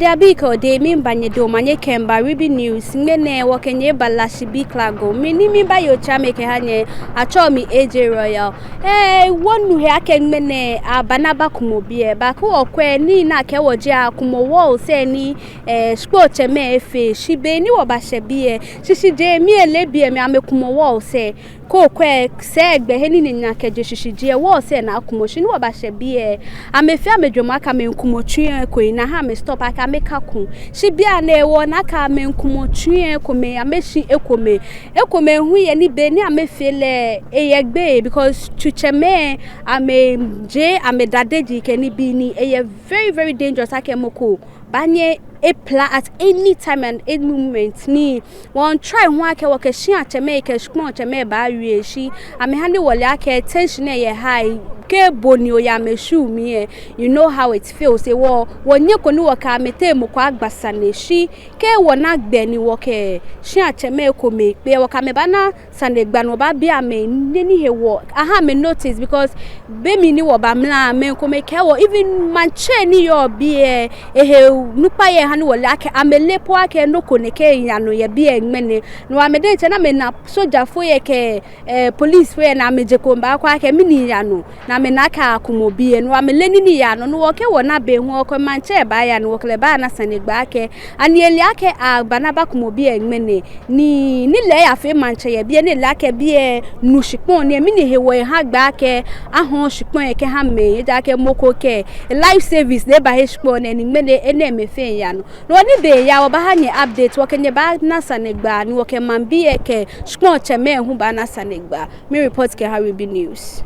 abiko de mi banye do manye kemba Reeby news ngene wokenye balashi bi Klagon mi ba yo chame ke hanye acho mi AJ Royal wonu he ake ngene abanaba kumobie ba ko okwe ni na ke woje akumo wo se ni sport me efe shibe ni wo ba shebie shishije mi elebie mi amekumo wo se ko kwe se egbe he ni nya keje shishije wo se na akumo shi ni wo ba shebie amefi amedwoma ka me nkumotwe ko na ha me stop aka meka ku shi bia na ewo na ka me nkumotwe ko me ameshi ekome hu ye ni be ni amefele eyegbe because chucheme ame dadeji ke ni bi ni eye very very dangerous akemoko banye at any time and any moment ni one try one ake work she ateme ke shkmo ateme ba wie shi ame hande wole ake tension ye high ke boni o ya meshu mi you know how it feels say wo nye ko ni wo ka mete mo kwa agbasa ne shi ke wo na gbe ni wo ke shi ateme ko me pe wo ka me bana sande gba no ba bia me ni he wo aha me notice because be mi ni wo ba mla me ko me ke wo even manche ni yo bi nupa ye hanu wole ake amelepo ake no koneke yano ye bi enmene no amede nche na me na soja fo ye ke police fo ye na meje ko mba kwa ake mini yano na me na ka akumobie no ameleni ni yano no woke wona be hu ko manche ba ya no wokle ba na sanegba ake anieli ake abanaba kumobie enmene ni le ya fe manche ye bi ne le ake bi nu shipon ni mini hewo ha gba ake ahon shipon ye ke ha me je ake moko ke life service le ba he shipon ni mene ene mefe yano no ni be ya wo ba ha nye update wo kenye ba na sanegba ni wo ke man bi e ke shipon cheme hu ba na sanegba me report ke Reeby news.